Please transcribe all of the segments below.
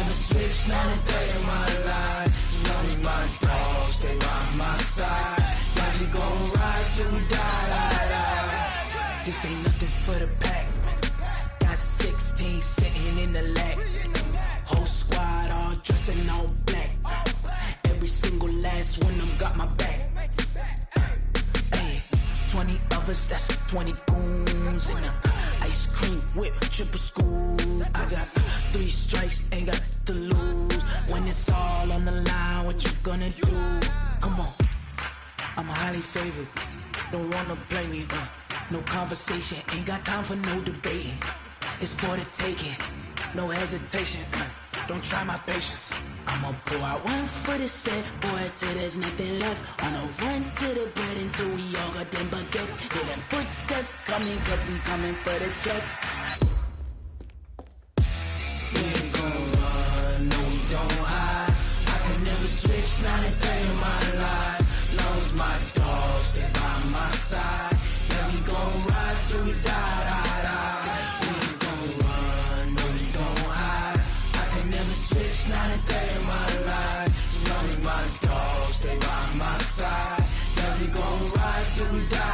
never switch, not a day in my life. You know me, my dog, stay by my side. Yeah, we gon' ride till we die. This ain't nothing for the pack. Got 16 sitting in the lag. Whole squad all dressing all black. Every single last one of them got my back. Hey, 20 of us, that's 20 goons in the ice cream whip, triple school. I got 3 strikes, ain't got to lose. When it's all on the line, what you gonna do? Come on, I'm highly favored. Don't wanna blame me. No conversation, ain't got time for no debating. It's for the taking, no hesitation. Don't try my patience. I'ma pour out one for the set, boy, till there's nothing left. On a run to the bread until we all got them baguettes. Hear them footsteps coming, cause we coming for the check. We ain't gon' run, no we don't hide. I can never switch, not a day in my life. Long as my dogs stay by my side. Yeah, we gon' ride till we die. We ain't gon' run, no we don't hide. I can never switch, not a day in my life. You know me, my dogs stay by my side. Yeah, we gon' ride till we die.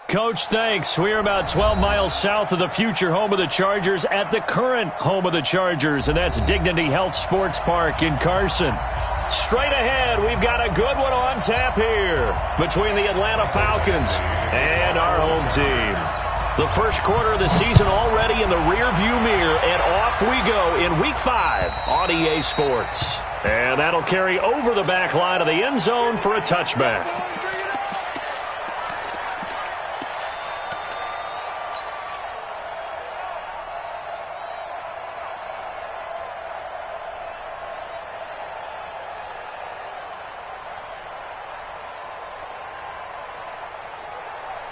Coach, thanks. We are about 12 miles south of the future home of the Chargers at the current home of the Chargers, and that's Dignity Health Sports Park in Carson. Straight ahead, we've got a good one on tap here between the Atlanta Falcons and our home team. The first quarter of the season already in the rearview mirror, and off we go in Week 5 on EA Sports. And that'll carry over the back line of the end zone for a touchback.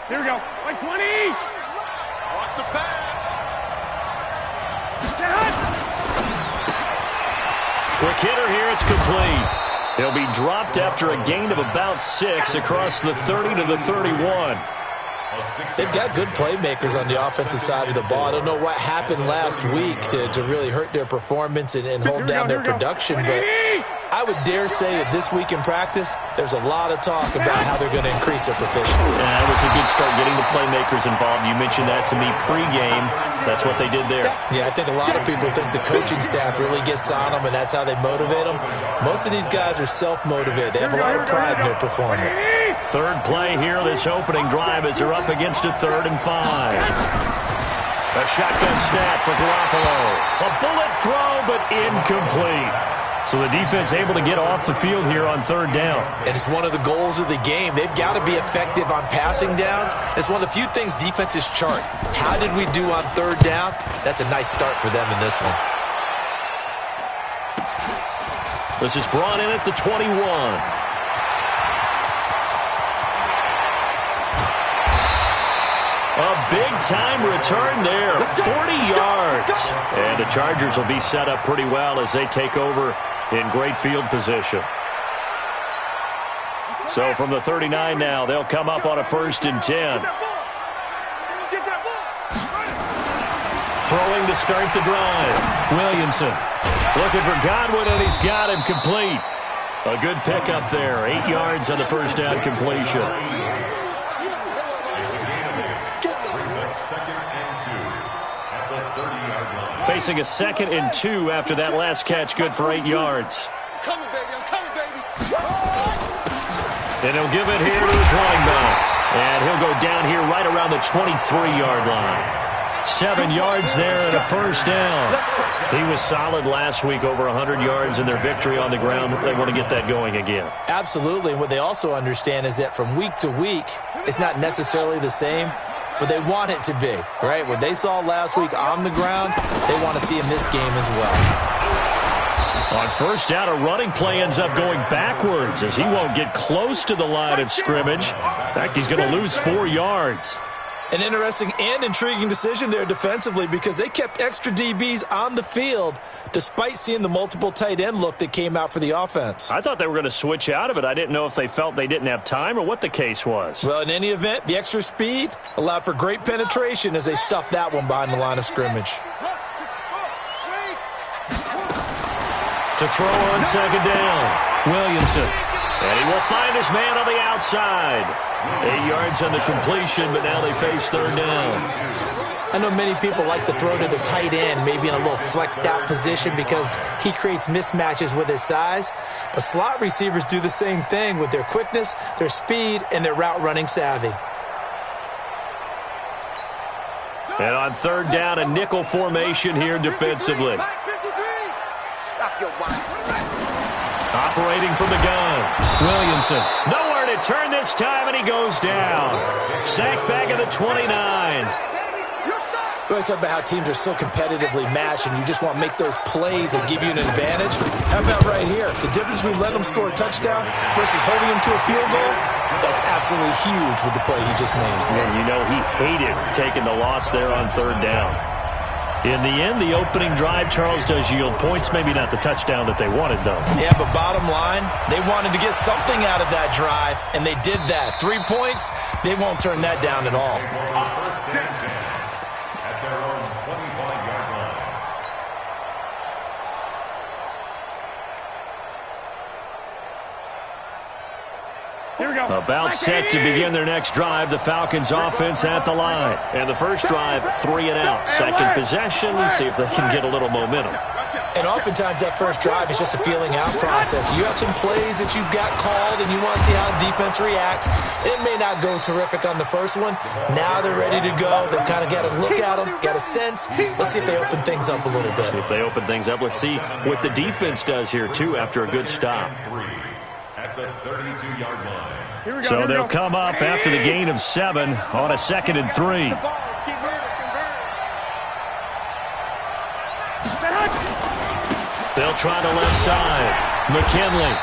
Here we go. Like 20. Lost the pass. Quick hitter here. It's complete. He'll be dropped after a gain of about 6 across the 30 to the 31. They've got good playmakers on the offensive side of the ball. I don't know what happened last week to really hurt their performance and hold down their production, but I would dare say that this week in practice, there's a lot of talk about how they're going to increase their proficiency. Yeah, it was a good start getting the playmakers involved. You mentioned that to me pregame. That's what they did there. Yeah, I think a lot of people think the coaching staff really gets on them, and that's how they motivate them. Most of these guys are self-motivated. They have a lot of pride in their performance. Third play here, this opening drive as they're up against a 3rd and 5. A shotgun snap for Garoppolo. A bullet throw, but incomplete. So the defense able to get off the field here on 3rd down. And it's one of the goals of the game. They've got to be effective on passing downs. It's one of the few things defenses chart. How did we do on 3rd down? That's a nice start for them in this one. This is brought in at the 21. A big-time return there, 40 yards. And the Chargers will be set up pretty well as they take over in great field position. So from the 39 now, they'll come up on a 1st and 10. Throwing to start the drive. Williamson looking for Godwin, and he's got him complete. A good pickup there, 8 yards on the first down completion. Facing a 2nd and 2 after that last catch, good for 8 yards. I'm coming, baby. And he'll give it here to his running back. And he'll go down here right around the 23-yard line. 7 yards there and a 1st down. He was solid last week, over 100 yards in their victory on the ground. They want to get that going again. Absolutely. And what they also understand is that from week to week, it's not necessarily the same, but they want it to be, right? What they saw last week on the ground, they want to see in this game as well. On 1st down, a running play ends up going backwards as he won't get close to the line of scrimmage. In fact, he's going to lose 4 yards. An interesting and intriguing decision there defensively because they kept extra DBs on the field despite seeing the multiple tight end look that came out for the offense. I thought they were going to switch out of it. I didn't know if they felt they didn't have time or what the case was. Well, in any event, the extra speed allowed for great penetration as they stuffed that one behind the line of scrimmage. To throw on second down, Williamson. And he will find his man on the outside. 8 yards on the completion, but now they face third down. I know many people like to throw to the tight end, maybe in a little flexed out position because he creates mismatches with his size. But slot receivers do the same thing with their quickness, their speed, and their route running savvy. And on third down, a nickel formation here defensively. Stop your wife. Operating from the gun, Williamson. Nowhere to turn this time, and he goes down. Sacked back at the 29. We always talk about how teams are so competitively matched and you just want to make those plays that give you an advantage. How about right here? The difference between letting them score a touchdown versus holding them to a field goal, that's absolutely huge with the play he just made. And you know he hated taking the loss there on third down. In the end, the opening drive, Charles, does yield points. Maybe not the touchdown that they wanted, though. Yeah, but bottom line, they wanted to get something out of that drive, and they did that. 3 points, they won't turn that down at all. At their own 25-yard line. Here we go. About set to begin their next drive. The Falcons offense at the line. And the first drive, 3 and out. Second possession, see if they can get a little momentum. And oftentimes that first drive is just a feeling out process. You have some plays that you've got called and you want to see how the defense reacts. It may not go terrific on the first one. Now they're ready to go. They've kind of got to look at them, got a sense. Let's see if they open things up a little bit. See if they open things up. Let's see what the defense does here, too, after a good stop. At the 32-yard line. So they'll come up after the gain of 7 on a 2nd and 3. They'll try the left side. McKinley.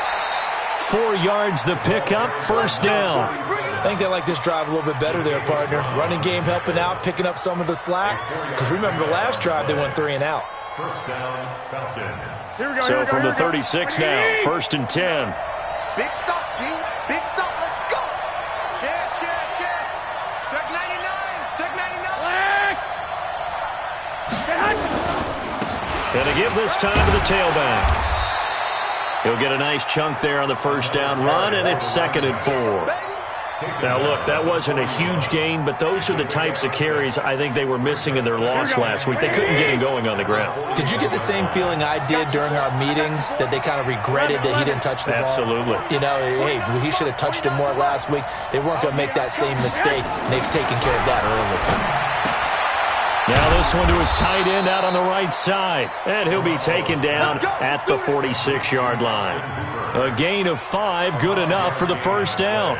4 yards the pickup, first down. I think they like this drive a little bit better there, partner. Running game helping out, picking up some of the slack. Because remember the last drive, they went 3 and out. First down, Falcons. So from the 36 now, 1st and 10. Big stop, G. Big stop. Let's go. Check. Check 99. Check 99. And to give this time to the tailback. He'll get a nice chunk there on the first down run, and it's 2nd and 4. Now, look, that wasn't a huge gain, but those are the types of carries I think they were missing in their loss last week. They couldn't get him going on the ground. Did you get the same feeling I did during our meetings, that they kind of regretted that he didn't touch the ball? Absolutely. You know, hey, he should have touched him more last week. They weren't going to make that same mistake, and they've taken care of that early. Now this one to his tight end out on the right side. And he'll be taken down at the 46-yard line. A gain of 5, good enough for the first down.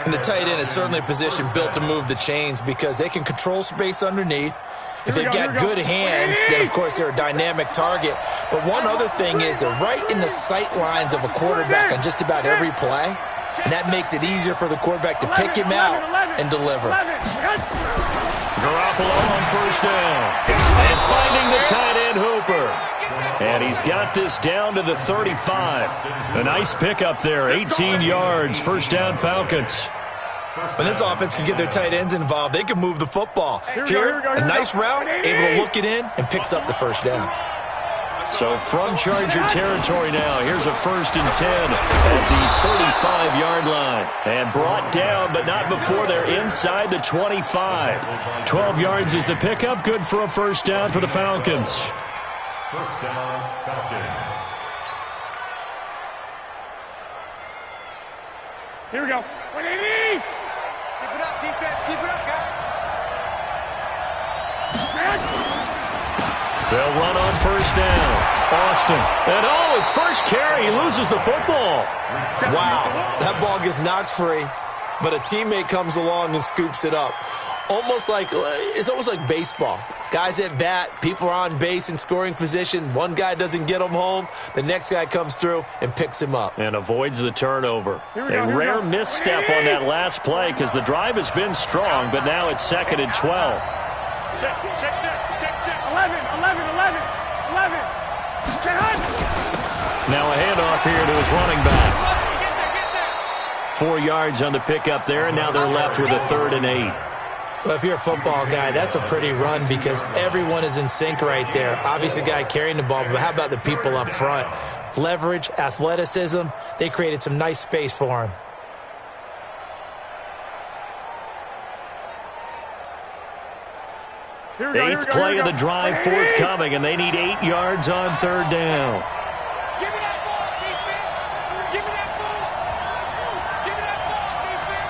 And the tight end is certainly a position built to move the chains because they can control space underneath. If they've got good hands, then, of course, they're a dynamic target. But one other thing is they're right in the sight lines of a quarterback on just about every play. And that makes it easier for the quarterback to pick him out and deliver. Garoppolo on first down. And finding the tight end Hooper. And he's got this down to the 35. A nice pickup there, 18 yards, first down Falcons. When this offense can get their tight ends involved, they can move the football. Here, a nice route, able to look it in, and picks up the first down. So from Charger territory now, here's a 1st and 10 at the 35-yard line. And brought down, but not before they're inside the 25. 12 yards is the pickup, good for a first down for the Falcons. First down, Falcons. Here we go. 180. Keep it up, defense. Keep it up, guys. They'll run on first down. Austin. And his first carry, he loses the football. Wow, that ball gets knocked free, but a teammate comes along and scoops it up. It's almost like baseball. Guys at bat, people are on base in scoring position. One guy doesn't get him home. The next guy comes through and picks him up. And avoids the turnover. A rare misstep on that last play because the drive has been strong, but now it's 2nd and 12. Check. 11. Now a handoff here to his running back. 4 yards on the pickup there, and now they're left with a 3rd and 8. Well, if you're a football guy, that's a pretty run because everyone is in sync right there. Obviously, the guy carrying the ball, but how about the people up front? Leverage, athleticism, they created some nice space for him. Eighth play of the drive forthcoming, and they need 8 yards on 3rd down. Give me that ball, defense. Give me that ball. Give me that ball, defense.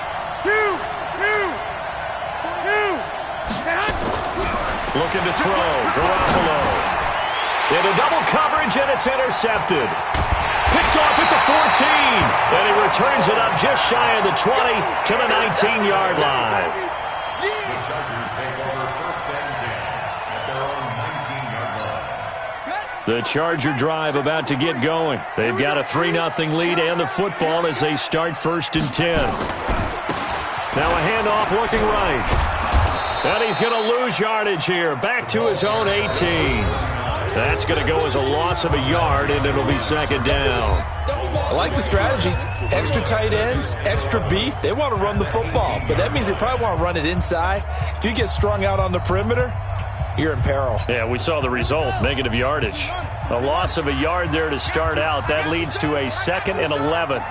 Looking to throw. Garoppolo. Into double coverage, and it's intercepted. Picked off at the 14. And he returns it up just shy of the 20 to the 19-yard line. The Chargers take over 1st and 10 at their own 19-yard line. The Charger drive about to get going. They've got a 3-0 lead and the football as they start 1st and 10. Now a handoff looking right. And he's going to lose yardage here. Back to his own 18. That's going to go as a loss of a yard, and it'll be 2nd down. I like the strategy. Extra tight ends, extra beef. They want to run the football, but that means they probably want to run it inside. If you get strung out on the perimeter, you're in peril. Yeah, we saw the result, negative yardage. A loss of a yard there to start out. That leads to a 2nd and 11.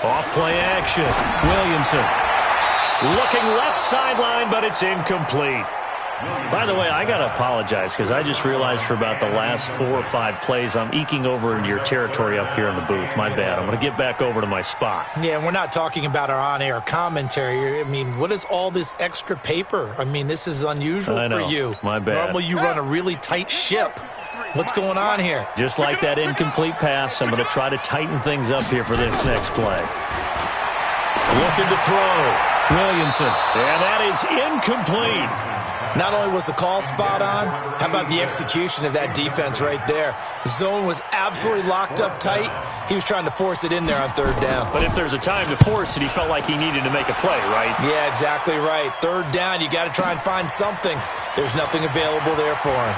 Off play action. Williamson looking left sideline, but it's incomplete. By the way, I got to apologize because I just realized for about the last 4 or 5 plays, I'm eking over into your territory up here in the booth. My bad. I'm going to get back over to my spot. Yeah, and we're not talking about our on-air commentary. I mean, what is all this extra paper? I mean, this is unusual for you. My bad. Normally you run a really tight ship. What's going on here? Just like that incomplete pass, I'm going to try to tighten things up here for this next play. Looking to throw. Williamson. And that is incomplete. Not only was the call spot on, how about the execution of that defense right there? The zone was absolutely locked up tight. He was trying to force it in there on 3rd down. But if there's a time to force it, he felt like he needed to make a play, right? Yeah, exactly right. 3rd down, you got to try and find something. There's nothing available there for him.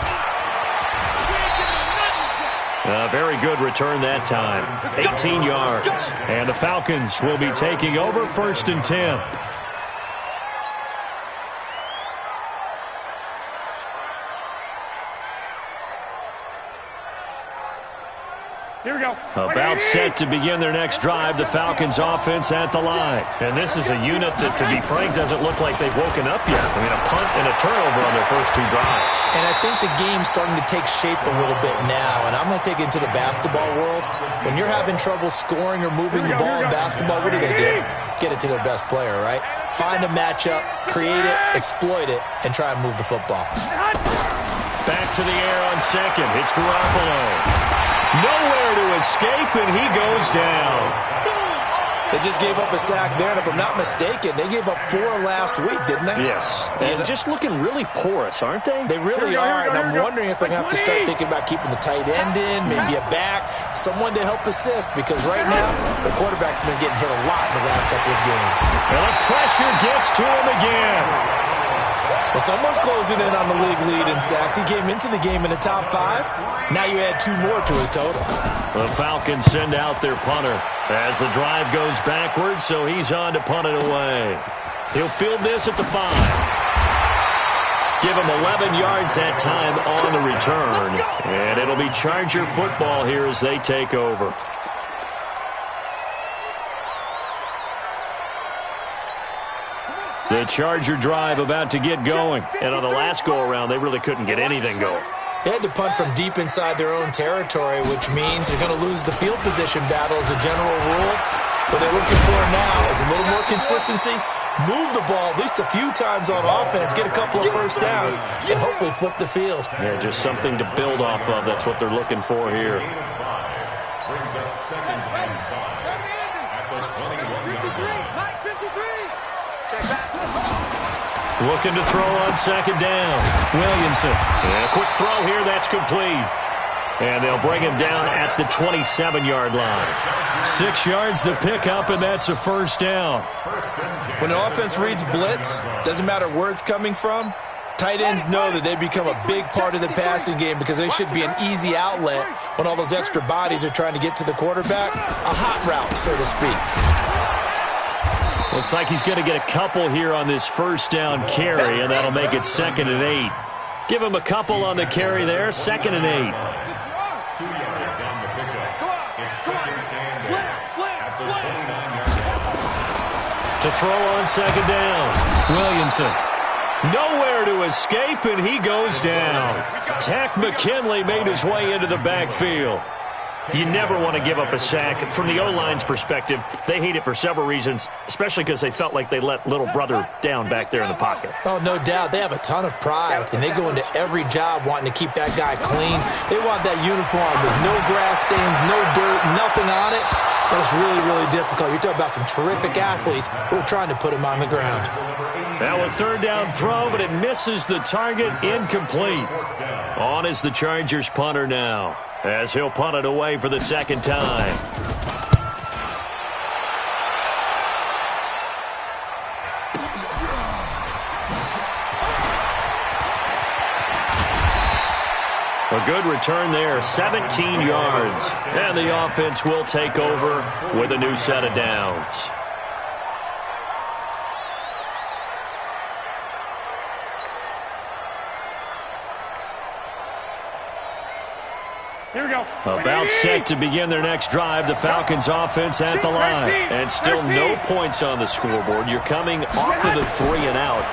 A very good return that time. 18 yards. And the Falcons will be taking over 1st and 10. Here we go. About set to begin their next drive, the Falcons offense at the line. And this is a unit that, to be frank, doesn't look like they've woken up yet. I mean, a punt and a turnover on their first 2 drives. And I think the game's starting to take shape a little bit now. And I'm going to take it into the basketball world. When you're having trouble scoring or moving the ball in basketball, what do? Get it to their best player, right? Find a matchup, create it, exploit it, and try and move the football. Back to the air on 2nd. It's Garoppolo. Nowhere to escape, and he goes down. They just gave up a sack there, and if I'm not mistaken, they gave up 4 last week, didn't they? Yes. And just looking really porous, aren't they? They really are, and I'm wondering if they're going to have to start thinking about keeping the tight end in, maybe a back, someone to help assist, because right now, the quarterback's been getting hit a lot in the last couple of games. And the pressure gets to him again. Well, someone's closing in on the league lead in sacks. He came into the game in the top 5. Now you add 2 more to his total. The Falcons send out their punter as the drive goes backwards, so he's on to punt it away. He'll field this at the 5. Give him 11 yards that time on the return. And it'll be Charger football here as they take over. The Charger drive about to get going. And on the last go-around, they really couldn't get anything going. They had to punt from deep inside their own territory, which means you're going to lose the field position battle as a general rule. What they're looking for now is a little more consistency, move the ball at least a few times on offense, get a couple of first downs, and hopefully flip the field. Yeah, just something to build off of. That's what they're looking for here. Brings up 2nd and 5 at the 21-yard line. Looking to throw on second down. Williamson. And a quick throw here. That's complete. And they'll bring him down at the 27-yard line. 6 yards the pickup, and that's a first down. When an offense reads blitz, doesn't matter where it's coming from, tight ends know that they become a big part of the passing game because they should be an easy outlet when all those extra bodies are trying to get to the quarterback. A hot route, so to speak. Looks like he's going to get a couple here on this first down carry, and that'll make it 2nd and 8. Give him a couple on the carry there, 2nd and 8. 2 yards on the pickup. It's second and 8 at the 29-yard line. To throw on second down, Williamson. Nowhere to escape, and he goes down. Tack McKinley made his way into the backfield. You never want to give up a sack. From the O-line's perspective, they hate it for several reasons, especially because they felt like they let little brother down back there in the pocket. Oh, no doubt. They have a ton of pride, and they go into every job wanting to keep that guy clean. They want that uniform with no grass stains, no dirt, nothing on it. That's really, really difficult. You're talking about some terrific athletes who are trying to put him on the ground. Now a third down throw, but it misses the target. Incomplete. On is the Chargers punter now, as he'll punt it away for the second time. A good return there, 17 yards. And the offense will take over with a new set of downs. Here we go. About set to begin their next drive, the Falcons offense at the line. And still no points on the scoreboard. You're coming off of the 3 and out.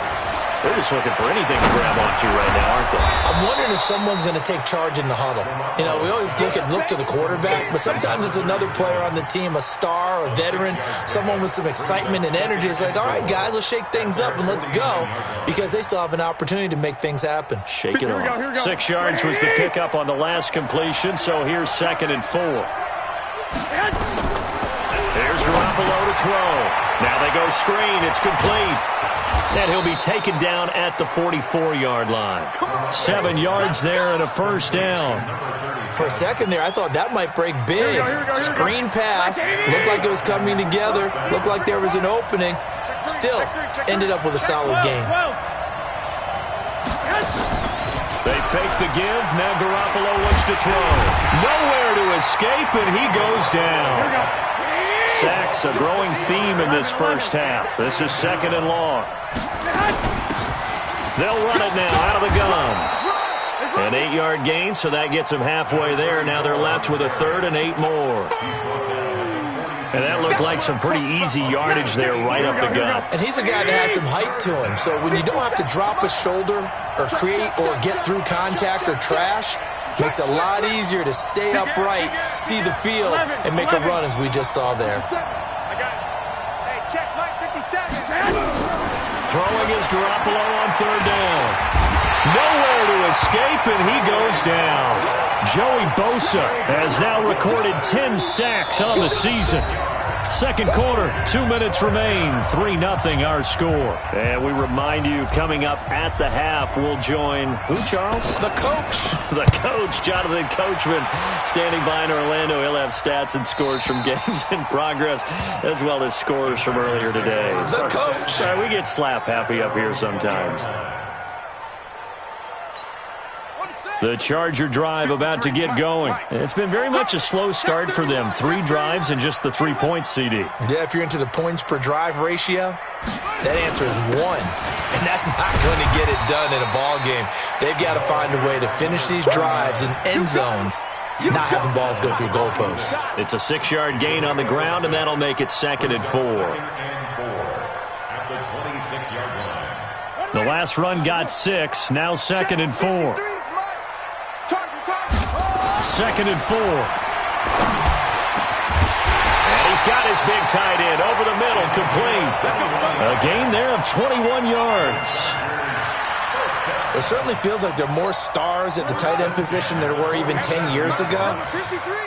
They're just looking for anything to grab onto right now, aren't they? I'm wondering if someone's going to take charge in the huddle. You know, we always look to the quarterback, but sometimes it's another player on the team, a star, a veteran, someone with some excitement and energy. It's like, all right, guys, let's shake things up and let's go, because they still have an opportunity to make things happen. Shake it off. 6 yards was the pickup on the last completion, so here's 2nd and 4. Here's Garoppolo to throw. Now they go screen. It's complete. And he'll be taken down at the 44-yard line. 7 yards there and a first down. For a second there, I thought that might break big. Screen pass. Looked like it was coming together. Looked like there was an opening. Still, ended up with a solid game. They fake the give. Now Garoppolo looks to throw. Nowhere to escape, and he goes down. Sacks, a growing theme in this first half. This is 2nd and long. They'll run it now out of the gun. An 8-yard gain, so that gets them halfway there. Now they're left with a 3rd and 8 more. And that looked like some pretty easy yardage there right up the gut. And he's a guy that has some height to him. So when you don't have to drop a shoulder or create or get through contact or trash, makes it a lot easier to stay upright, see the field, and make a run as we just saw there. Hey, check Mike, 50 seconds. Throwing is Garoppolo on 3rd down. Nowhere to escape, and he goes down. Joey Bosa has now recorded 10 sacks on the season. Second quarter, 2 minutes remain, 3-0 our score. And we remind you, coming up at the half, we'll join, who, Charles? The coach. The coach, Jonathan Coachman, standing by in Orlando. He'll have stats and scores from games in progress, as well as scores from earlier today. The coach. We get slap happy up here sometimes. The Charger drive about to get going. It's been very much a slow start for them. 3 drives and just the 3 points, CD. Yeah, if you're into the points per drive ratio, that answer is 1. And that's not going to get it done in a ball game. They've got to find a way to finish these drives in end zones, not having balls go through goalposts. It's a 6-yard gain on the ground, and that'll make it 2nd and 4. At the 26-yard line. The last run got 6, now 2nd and 4. 2nd and 4. And he's got his big tight end over the middle, complete. A gain there of 21 yards. It certainly feels like there are more stars at the tight end position than there were even 10 years ago.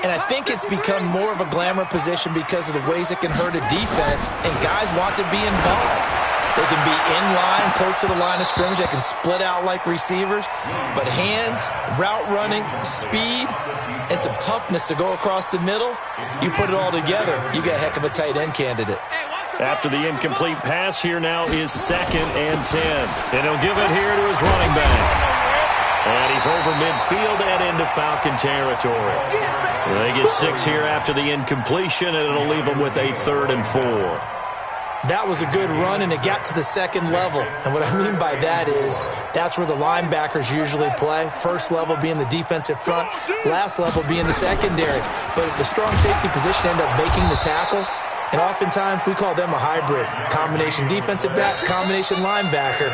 And I think it's become more of a glamour position because of the ways it can hurt a defense, and guys want to be involved. They can be in line, close to the line of scrimmage. They can split out like receivers. But hands, route running, speed, and some toughness to go across the middle, you put it all together, you got a heck of a tight end candidate. After the incomplete pass, here now is 2nd and 10. And he'll give it here to his running back. And he's over midfield and into Falcon territory. They get 6 here after the incompletion, and it'll leave them with a 3rd and 4. That was a good run, and it got to the 2nd level. And what I mean by that is that's where the linebackers usually play. First level being the defensive front, last level being the secondary. But the strong safety position ended up making the tackle. And oftentimes, we call them a hybrid. Combination defensive back, combination linebacker.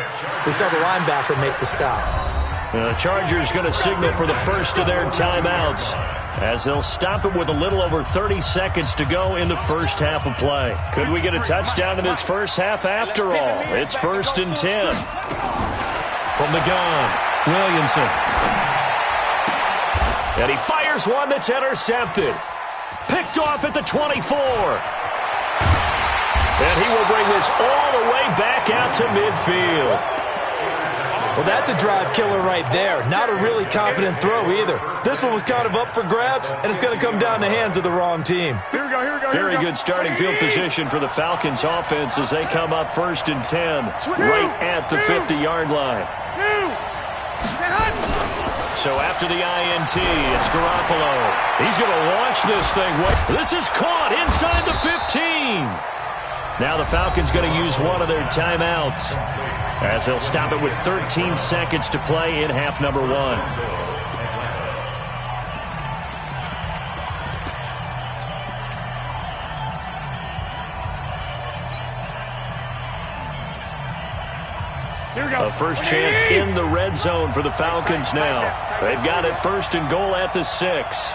We saw the linebacker make the stop. The Chargers going to signal for the first of their timeouts as they'll stop it with a little over 30 seconds to go in the first half of play. Could we get a touchdown in this first half after all? It's 1st and 10. From the gun, Williamson. And he fires one that's intercepted. Picked off at the 24. And he will bring this all the way back out to midfield. Well, that's a drive killer right there. Not a really confident throw either. This one was kind of up for grabs, and it's going to come down the hands of the wrong team. Very good starting field position for the Falcons offense as they come up 1st and 10 right at the 50-yard line. So after the INT, it's Garoppolo. He's going to launch this thing. This is caught inside the 15. Now the Falcons going to use one of their timeouts as they'll stop it with 13 seconds to play in half number 1. A first chance in the red zone for the Falcons now. They've got it 1st and goal at the 6.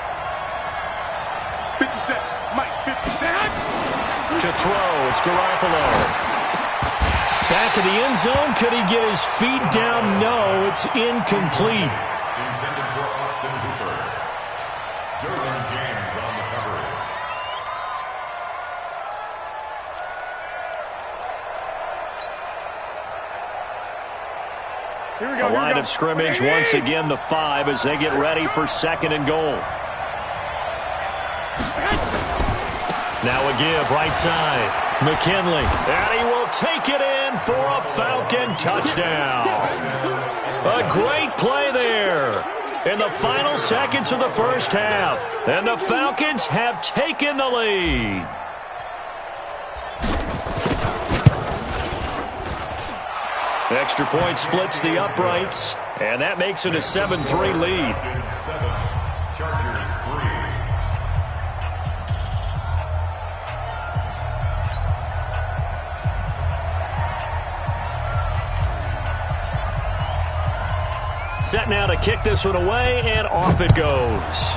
50 Cent, Mike, 50 Cent. To throw, it's Garoppolo. Back of the end zone, could he get his feet down? No, it's incomplete. Intended for Austin Hooper. Derwin James on the cover. Here we go. A line of scrimmage once again, the 5 as they get ready for 2nd and goal. Now a give right side. McKinley, and he will take it in for a Falcon touchdown. A great play there in the final seconds of the first half. And the Falcons have taken the lead. Extra point splits the uprights, and that makes it a 7-3 lead. 7, Chargers 3. Set now to kick this one away, and off it goes.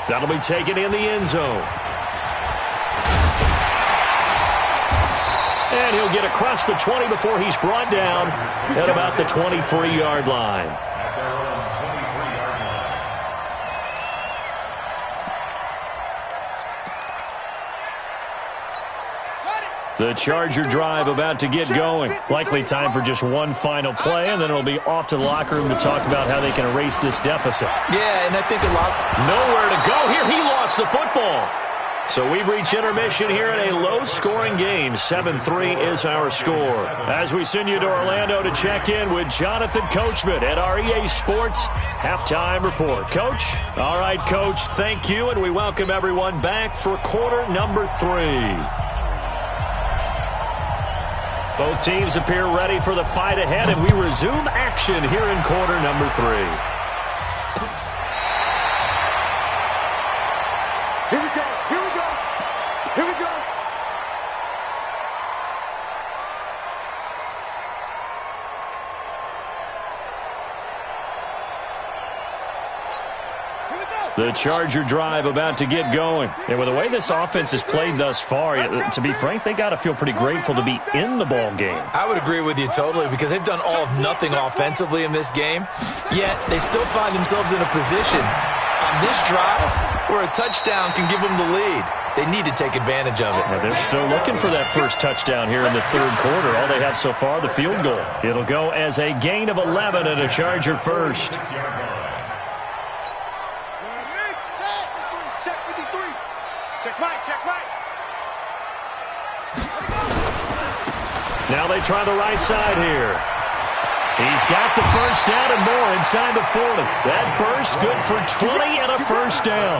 That'll be taken in the end zone. And he'll get across the 20 before he's brought down at about the 23-yard line. At their own 23-yard line. The Charger drive about to get going. Likely time for just one final play, and then it'll be off to the locker room to talk about how they can erase this deficit. Yeah, and I think a lot. Nowhere to go here. He lost the football. So we've reached intermission here in a low-scoring game. 7-3 is our score. As we send you to Orlando to check in with Jonathan Coachman at our EA Sports Halftime Report. Coach? All right, Coach, thank you, and we welcome everyone back for quarter number 3. Both teams appear ready for the fight ahead, and we resume action here in quarter number 3. Here we go. Here we go. Here we go. The Charger drive about to get going. And with the way this offense has played thus far, to be frank, they got to feel pretty grateful to be in the ball game. I would agree with you totally because they've done all of nothing offensively in this game, yet they still find themselves in a position on this drive where a touchdown can give them the lead. They need to take advantage of it. Well, they're still looking for that first touchdown here in the third quarter. All they have so far, the field goal. It'll go as a gain of 11 and a Charger first. Check 53. Check right, check right. Now they try the right side here. He's got the first down and more inside the 40. That burst good for 20 and a first down.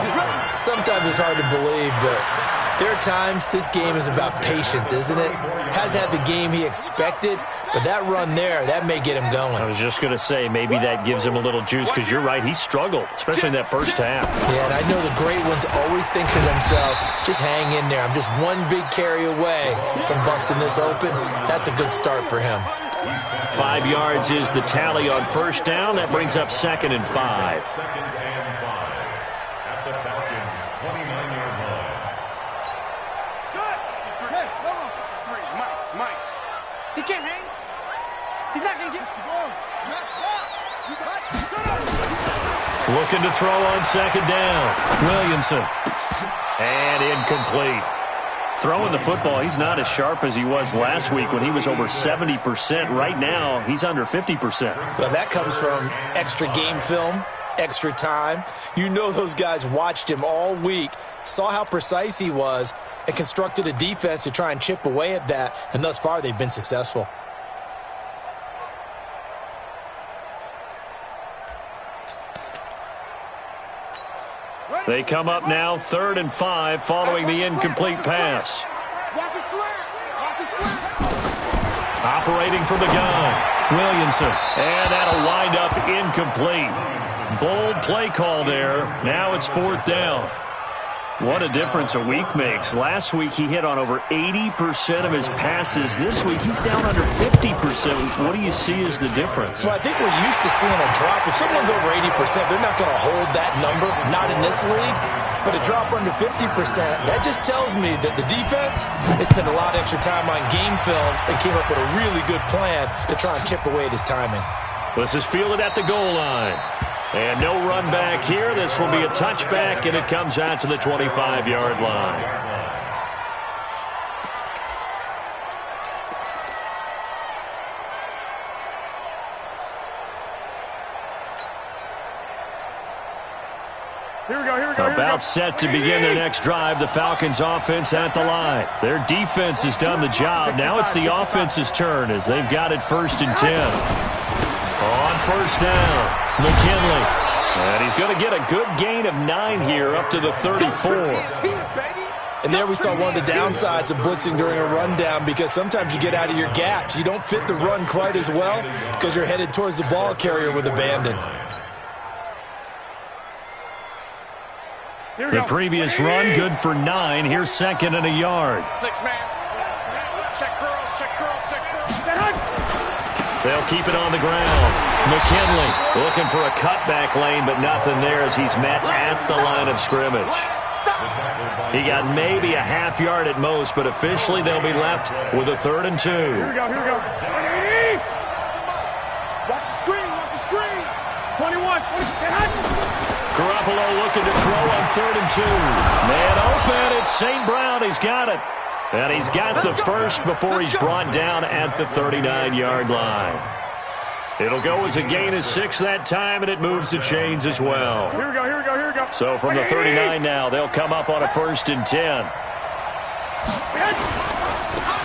Sometimes it's hard to believe, but there are times this game is about patience, isn't it? Has had the game he expected, but that run there, that may get him going. I was just going to say, maybe that gives him a little juice, because you're right, he struggled, especially in that first half. Yeah, and I know the great ones always think to themselves, just hang in there. I'm just one big carry away from busting this open. That's a good start for him. 5 yards is the tally on first down. That brings up 2nd and 5. Second and 5 at the Falcons' 29-yard line. Mike. He can't hang. He's not going to get the ball. Looking to throw on 2nd down. Williamson. And incomplete. Throwing the football, he's not as sharp as he was last week when he was over 70%. Right now, he's under 50%. Well, that comes from extra game film, extra time. You know those guys watched him all week, saw how precise he was, and constructed a defense to try and chip away at that, and thus far they've been successful. They come up now 3rd and 5 following the incomplete pass. Operating from the gun, Williamson. And that'll wind up incomplete. Bold play call there. Now it's 4th down. What a difference a week makes. Last week he hit on over 80% of his passes. This week he's down under 50%. What do you see as the difference? Well, I think we're used to seeing a drop. If someone's over 80%, they're not going to hold that number, not in this league. But a drop under 50%, that just tells me that the defense has spent a lot of extra time on game films and came up with a really good plan to try and chip away at his timing. This is fielded at the goal line. And no run back here. This will be a touchback, and it comes out to the 25-yard line. Here we go. About set to begin their next drive. The Falcons offense at the line. Their defense has done the job. Now it's the offense's turn as they've got it 1st and 10. On first down, McKinley. And he's going to get a good gain of 9 here up to the 34. And there we saw one of the downsides of blitzing during a rundown, because sometimes you get out of your gaps. You don't fit the run quite as well because you're headed towards the ball carrier with abandon. The previous run good for 9. Here's 2nd and a yard. 6-man. Check curls. They'll keep it on the ground. McKinley looking for a cutback lane, but nothing there as he's met at the line of scrimmage. He got maybe a half yard at most, but officially they'll be left with a 3rd and 2. Here we go. Watch the screen. 21. Garoppolo looking to throw on 3rd and 2. Man open, it's St. Brown. He's got it. And he's got the first before he's brought down at the 39-yard line. It'll go as a gain of 6 that time, and it moves the chains as well. Here we go. So from the 39 now, they'll come up on a 1st and 10.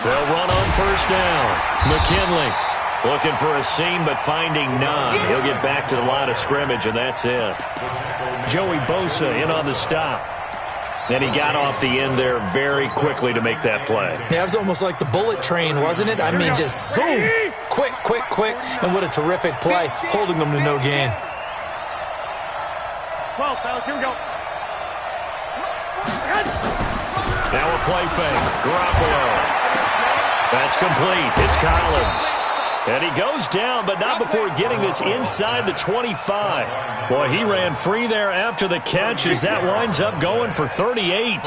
They'll run on first down. McKinley looking for a seam, but finding none. He'll get back to the line of scrimmage, and that's it. Joey Bosa in on the stop. And he got off the end there very quickly to make that play. Yeah, it was almost like the bullet train, wasn't it? I mean, just zoom. Quick. And what a terrific play, holding them to no gain. 12, fellas. Here we go. Now a play fake. Garoppolo. That's complete. It's Collins. And he goes down, but not before getting this inside the 25. Boy, he ran free there after the catch as that winds up going for 38.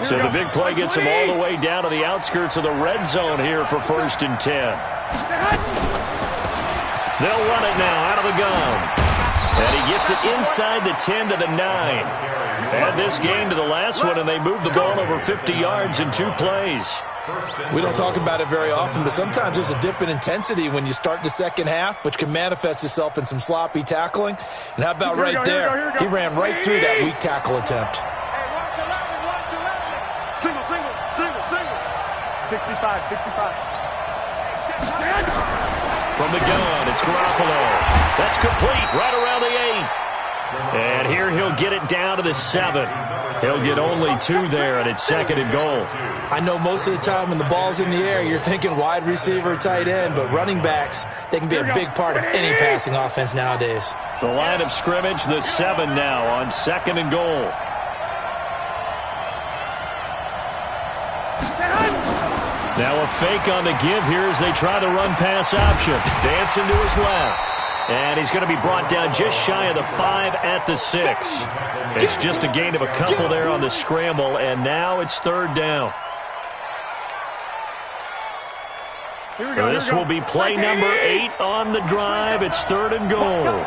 So the big play gets him all the way down to the outskirts of the red zone here for 1st and 10. They'll run it now out of the gun. And he gets it inside the 10 to the 9. Add this game to the last one, and they moved the ball over 50 yards in 2 plays. We don't talk about it very often, but sometimes there's a dip in intensity when you start the second half, which can manifest itself in some sloppy tackling. And how about right there? He ran right through that weak tackle attempt. Single. 65. From the gun, it's Garoppolo. That's complete right around the 8. And here he'll get it down to the 7. He'll get only 2 there, and it's 2nd and goal. I know most of the time when the ball's in the air, you're thinking wide receiver, tight end, but running backs, they can be a big part of any passing offense nowadays. The line of scrimmage, the 7 now on 2nd and goal. Now a fake on the give here as they try the run-pass option. Dancing to his left. And he's going to be brought down just shy of the 5 at the 6. It's just a gain of a couple there on the scramble, and now it's 3rd down. This will be play number 8 on the drive. It's 3rd and goal. 21.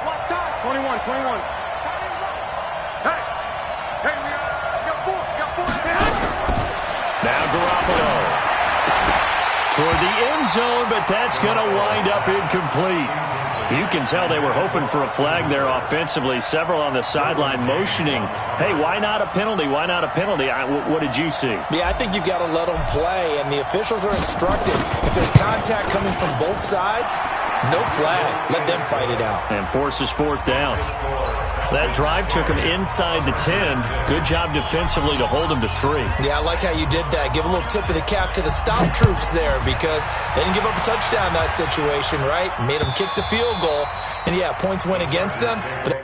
Now Garoppolo. Toward the end zone, but that's going to wind up incomplete. You can tell they were hoping for a flag there offensively. Several on the sideline motioning, hey, why not a penalty? Why not a penalty? What did you see? Yeah, I think you've got to let them play, and the officials are instructed. If there's contact coming from both sides, no flag. Let them fight it out. And forces 4th down. That drive took him inside the 10. Good job defensively to hold him to 3. Yeah, I like how you did that. Give a little tip of the cap to the stop troops there because they didn't give up a touchdown in that situation, right? Made them kick the field goal. And, yeah, points went against them. But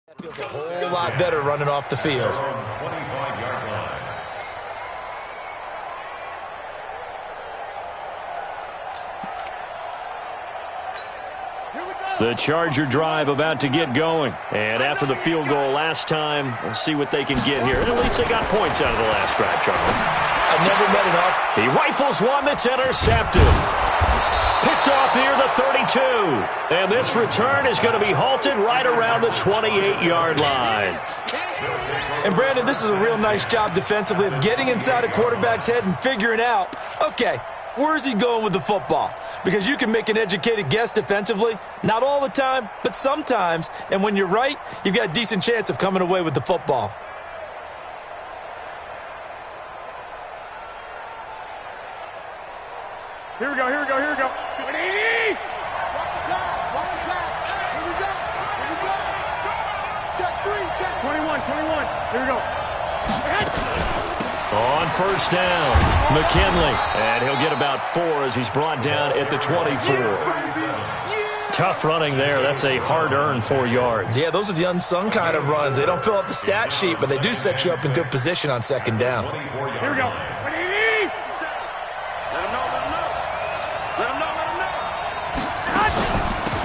that feels a whole lot better running off the field. 25-yard line. The Charger drive about to get going. And after the field goal last time, we'll see what they can get here. At least they got points out of the last drive, Charles. I've never met an off. He rifles one that's intercepted. Picked off near the 32. And this return is going to be halted right around the 28-yard line. And, Brandon, this is a real nice job defensively of getting inside a quarterback's head and figuring out, okay, where's he going with the football? Because you can make an educated guess defensively. Not all the time, but sometimes. And when you're right, you've got a decent chance of coming away with the football. Here we go. Watch the pass. Here we go. Check 3, check. 21. Here we go. On first down, McKinley. And he'll get about 4 as he's brought down at the 24. Tough running there. That's a hard-earned 4 yards. Yeah, those are the unsung kind of runs. They don't fill up the stat sheet, but they do set you up in good position on second down. Here we go.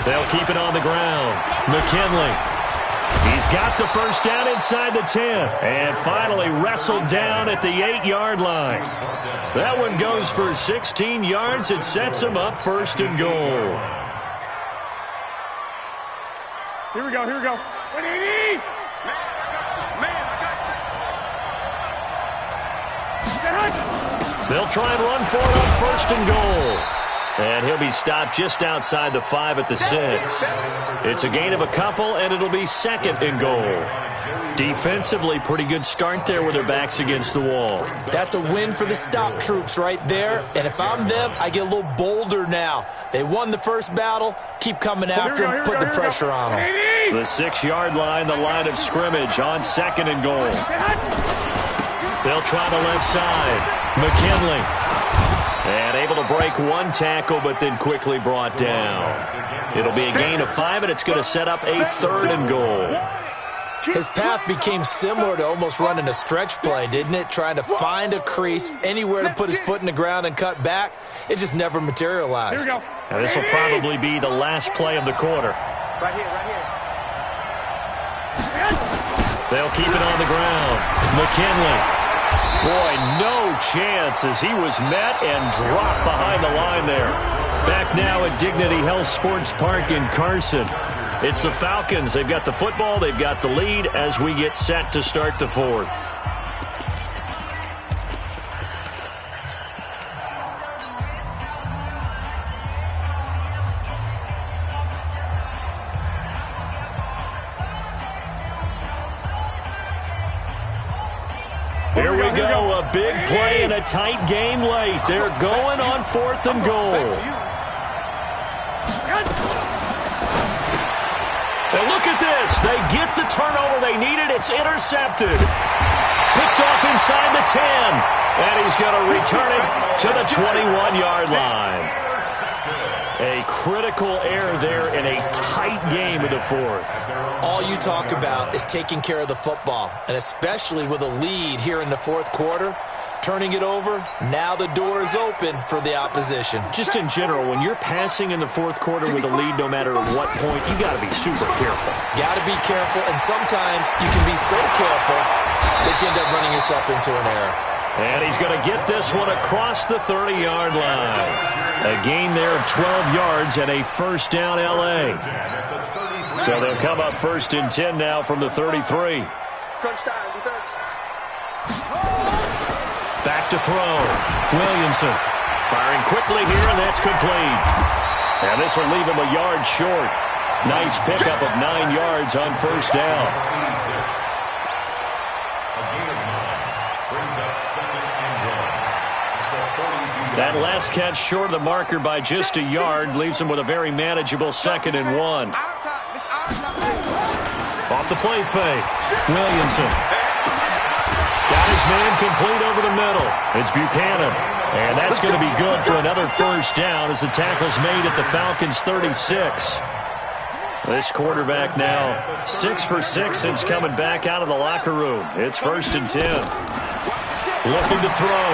They'll keep it on the ground. McKinley. He's got the first down inside the 10. And finally wrestled down at the 8-yard line. That one goes for 16 yards. It sets him up first and goal. Here we go. Man, I got you. They'll try and run for it on 1st and goal. And he'll be stopped just outside the 5 at the 6. It's a gain of a couple, and it'll be 2nd and goal. Defensively, pretty good start there with their backs against the wall. That's a win for the stop troops right there. And if I'm them, I get a little bolder now. They won the first battle. Keep coming after them. Put the pressure on them. The 6-yard line, the line of scrimmage on 2nd and goal. They'll try the left side. McKinley. And able to break one tackle, but then quickly brought down. It'll be a gain of 5, and it's going to set up a 3rd and goal. His path became similar to almost running a stretch play, didn't it? Trying to find a crease, anywhere to put his foot in the ground and cut back. It just never materialized. Here we go. Now, this will probably be the last play of the quarter. Right here. They'll keep it on the ground. McKinley. Boy, no chance as he was met and dropped behind the line there. Back now at Dignity Health Sports Park in Carson. It's the Falcons. They've got the football. They've got the lead as we get set to start the 4th. Here we go. A big play and a tight game late. They're going on 4th and goal. Now look at this. They get the turnover they needed. It's intercepted. Picked off inside the 10. And he's going to return it to the 21-yard line. A critical error there in a tight game of the 4th. All you talk about is taking care of the football, and especially with a lead here in the 4th quarter. Turning it over, now the door is open for the opposition. Just in general, when you're passing in the 4th quarter with a lead, no matter at what point, you got to be super careful. Got to be careful, and sometimes you can be so careful that you end up running yourself into an error. And he's going to get this one across the 30-yard line. A gain there of 12 yards and a 1st down L.A. So they'll come up 1st and 10 now from the 33. Crunch time, defense. Back to throw. Williamson firing quickly here, and that's complete. And this will leave him a yard short. Nice pickup of 9 yards on 1st down. That last catch short of the marker by just a yard leaves him with a very manageable 2nd and 1. Off the play fake. Williamson. Got his man complete over the middle. It's Buchanan. And that's going to be good for another 1st down as the tackle's made at the Falcons' 36. This quarterback now 6 for 6 since coming back out of the locker room. It's 1st and 10. Looking to throw.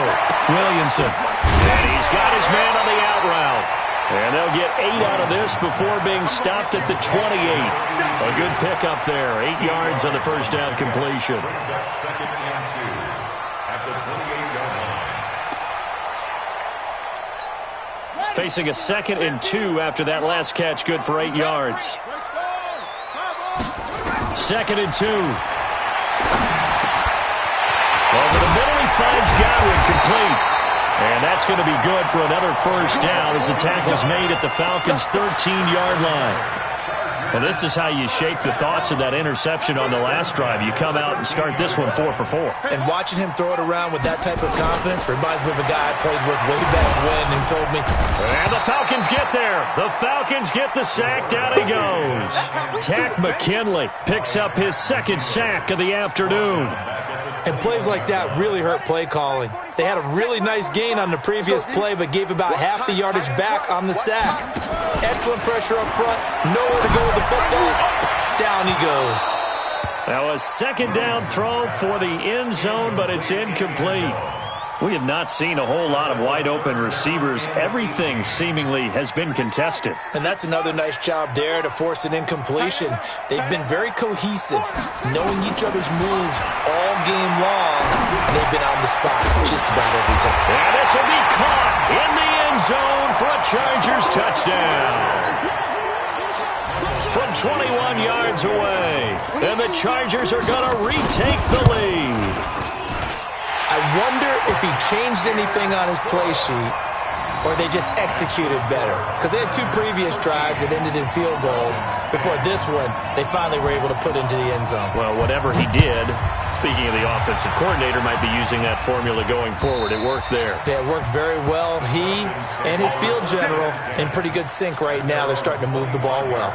Williamson. And he's got his man on the out route. And they'll get 8 out of this before being stopped at the 28. A good pickup there. 8 yards on the 1st down completion. Facing a 2nd and 2 after that last catch, good for 8 yards. 2nd and 2. Over the middle, he finds Godwin complete. And that's going to be good for another 1st down as the tackle's made at the Falcons' 13-yard line. Well, this is how you shape the thoughts of that interception on the last drive. You come out and start this one 4 for 4. And watching him throw it around with that type of confidence reminds me of a guy I played with way back when who told me. And the Falcons get there. The Falcons get the sack. Down he goes. Tack McKinley picks up his 2nd sack of the afternoon. And plays like that really hurt play calling. They had a really nice gain on the previous play, but gave about half the yardage back on the sack. Excellent pressure up front. Nowhere to go with the football. Down he goes. Now a 2nd down throw for the end zone, but it's incomplete. We have not seen a whole lot of wide-open receivers. Everything seemingly has been contested. And that's another nice job there to force an incompletion. They've been very cohesive, knowing each other's moves all game long, and they've been on the spot just about every time. And this will be caught in the end zone for a Chargers touchdown. From 21 yards away. And the Chargers are going to retake the lead. I wonder if he changed anything on his play sheet or they just executed better. Because they had 2 previous drives that ended in field goals. Before this one, they finally were able to put into the end zone. Well, whatever he did, speaking of the offensive coordinator, might be using that formula going forward. It worked there. Yeah, it worked very well. He and his field general in pretty good sync right now. They're starting to move the ball well.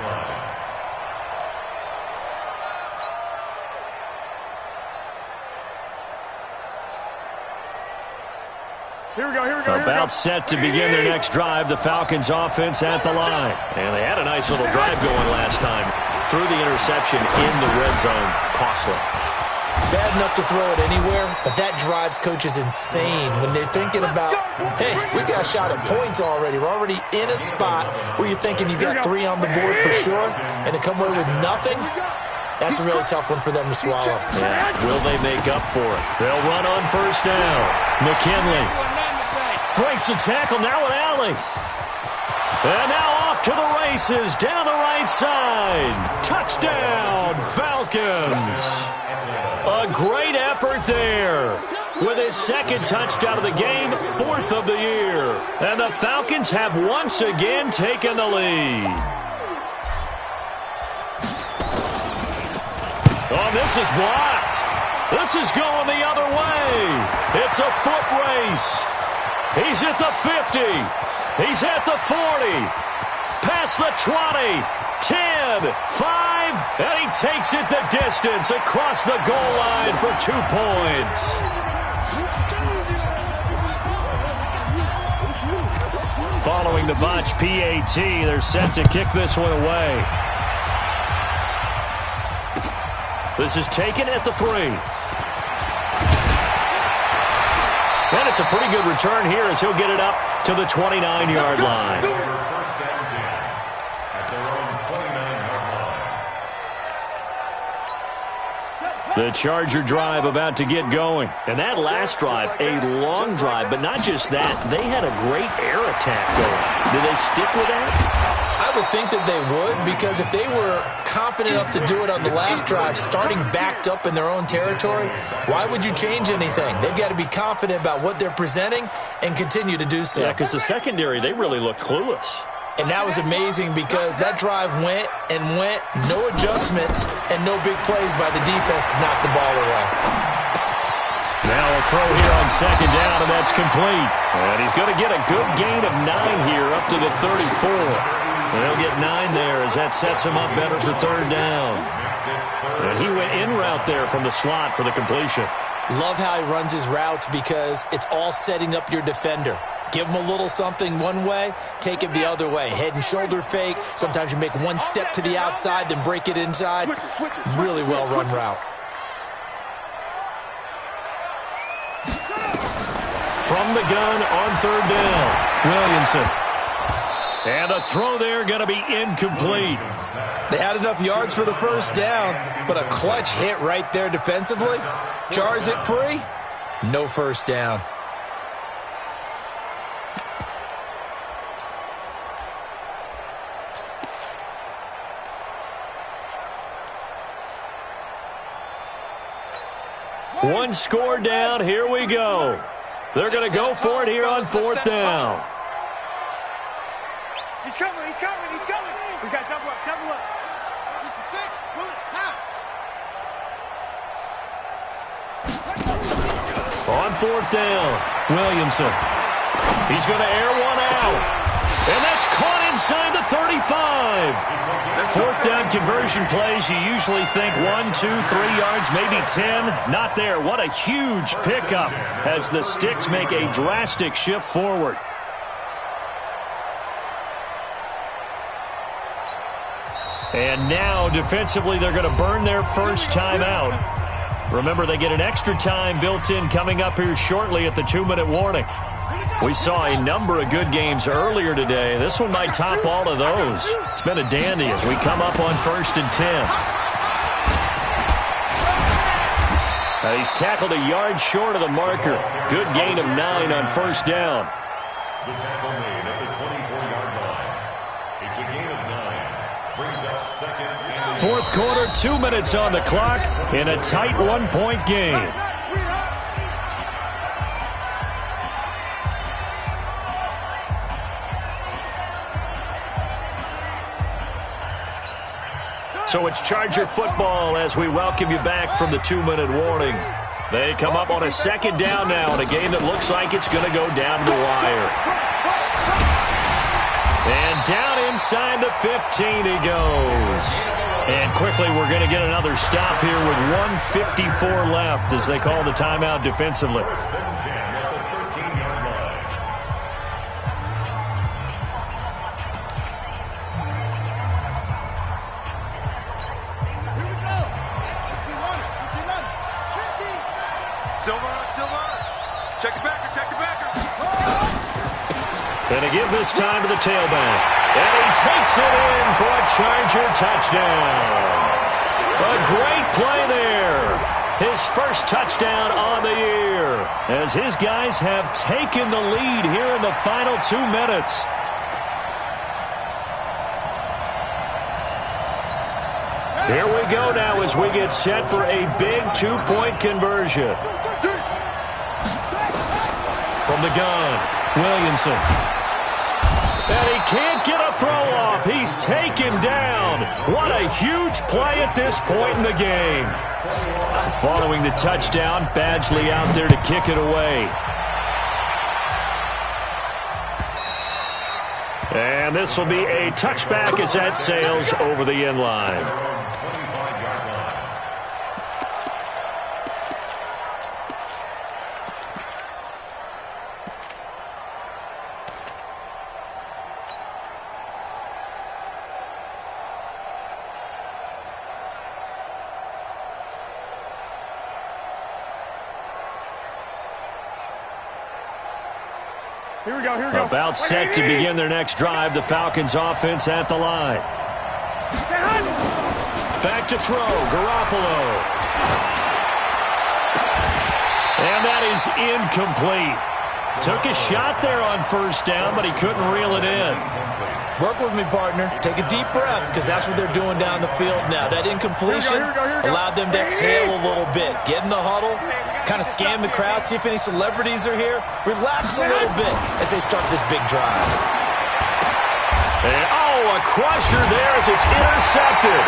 Here we go, here we go. About set to begin their next drive, the Falcons offense at the line. And they had a nice little drive going last time. Threw the interception in the red zone. Costly. Bad enough to throw it anywhere, but that drives coaches insane when they're thinking about, hey, we got a shot at points already. We're already in a spot where you're thinking you got 3 on the board for sure, and to come away with nothing, that's a really tough one for them to swallow. Yeah. Will they make up for it? They'll run on first down. McKinley breaks the tackle, now with Alley. And now off to the races, down the right side. Touchdown, Falcons. A great effort there. With his 2nd touchdown of the game, 4th of the year. And the Falcons have once again taken the lead. Oh, this is blocked. This is going the other way. It's a foot race. He's at the 50. He's at the 40. Past the 20. 10, 5, and he takes it the distance across the goal line for 2 points. Following the botch PAT, they're set to kick this one away. This is taken at the 3. And it's a pretty good return here as he'll get it up to the 29-yard line. The Charger drive about to get going. And that last drive, a long drive, but not just that. They had a great air attack going. Do they stick with that? I would think that they would, because if they were confident enough to do it on the last drive, starting backed up in their own territory, why would you change anything? They've got to be confident about what they're presenting and continue to do so. Yeah, because the secondary, they really look clueless. And that was amazing because that drive went and went, no adjustments, and no big plays by the defense to knock the ball away. Now a throw here on 2nd down, and that's complete. And he's going to get a good gain of 9 here up to the 34. And they'll get 9 there as that sets him up better for 3rd down. And he went in route there from the slot for the completion. Love how he runs his routes because it's all setting up your defender. Give him a little something one way, take it the other way. Head and shoulder fake. Sometimes you make one step to the outside, then break it inside. Really well-run route. From the gun on 3rd down, Williamson. And a throw there going to be incomplete. They had enough yards for the 1st down, but a clutch hit right there defensively. Jars it free. No 1st down. One score down. Here we go. They're going to go for it here on 4th down. He's coming, he's coming, he's coming. We got double up, double up. 66, pull it, half. On 4th down, Williamson. He's going to air one out. And that's caught inside the 35. 4th down conversion plays, you usually think 1, 2, 3 yards, maybe 10. Not there. What a huge pickup as the Sticks make a drastic shift forward. And now, defensively, they're going to burn their first time out. Remember, they get an extra time built in coming up here shortly at the 2-minute warning. We saw a number of good games earlier today. This one might top all of those. It's been a dandy as we come up on 1st and 10. He's tackled a yard short of the marker. Good gain of 9 on 1st down. The tackle made at the 24-yard line. It's a gain of 9. Fourth quarter, 2 minutes on the clock in a tight one-point game. So it's Charger football as we welcome you back from the 2-minute warning. They come up on a second down now in a game that looks like it's going to go down to the wire. And down inside the 15 he goes. And quickly we're going to get another stop here with 1:54 left as they call the timeout defensively. And to give this time to the tailback. And he takes it in for a Charger touchdown. A great play there. His first touchdown on the year as his guys have taken the lead here in the final 2 minutes. Here we go now as we get set for a big 2-point conversion. From the gun, Williamson. And he can't get a throw off. He's taken down. What a huge play at this point in the game. Following the touchdown, Badgley out there to kick it away. And this will be a touchback as that sails over the end line. Here we go. About set to begin their next drive. The Falcons offense at the line. Back to throw. Garoppolo. And that is incomplete. Took a shot there on first down, but he couldn't reel it in. Work with me, partner. Take a deep breath, because that's what they're doing down the field now. That incompletion allowed them to exhale a little bit. Get in the huddle, kind of scan the crowd, see if any celebrities are here. Relax a little bit as they start this big drive. And, a crusher there as it's intercepted.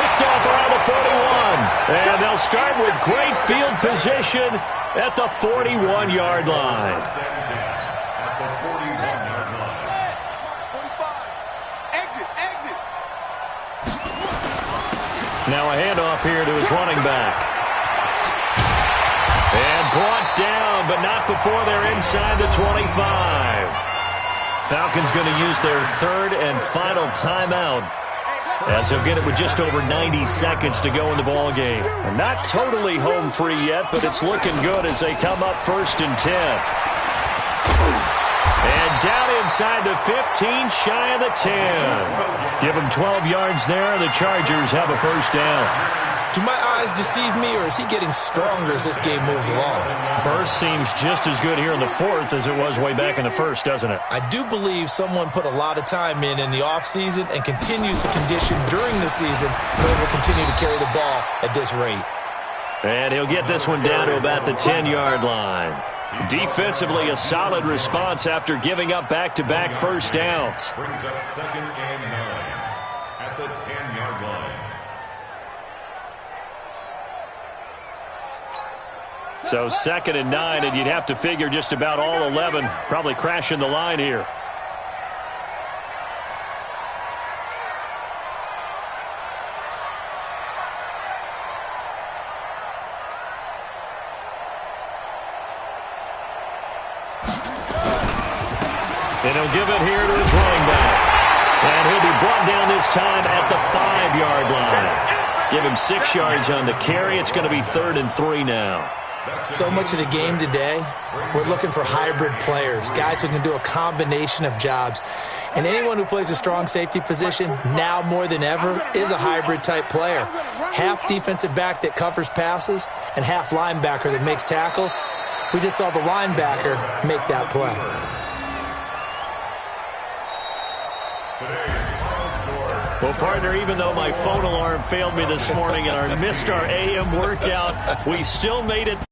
Picked off around the 41. And they'll start with great field position at the 41-yard line. Now a handoff here to his running back. And brought down, but not before they're inside the 25. Falcons going to use their third and final timeout, as they'll get it with just over 90 seconds to go in the ball game. And not totally home free yet, but it's looking good as they come up 1st and 10. And down inside the 15, shy of the 10. Give them 12 yards there. The Chargers have a first down. Do my eyes deceive me, or is he getting stronger as this game moves along? Burst seems just as good here in the fourth as it was way back in the first, doesn't it? I do believe someone put a lot of time in the offseason and continues to condition during the season in order to continue to carry the ball at this rate. And he'll get this one down to about the 10-yard line. Defensively, a solid response after giving up back-to-back first downs. Brings up 2nd and 9 at the 10-yard line. So 2nd and 9, and you'd have to figure just about all 11 probably crashing the line here. And he'll give it here to his running back. And he'll be brought down this time at the 5-yard line. Give him 6 yards on the carry. It's going to be 3rd and 3 now. So much of the game today, we're looking for hybrid players, guys who can do a combination of jobs. And anyone who plays a strong safety position, now more than ever, is a hybrid type player. Half defensive back that covers passes and half linebacker that makes tackles. We just saw the linebacker make that play. Well, partner, even though my phone alarm failed me this morning and I missed our AM workout, we still made it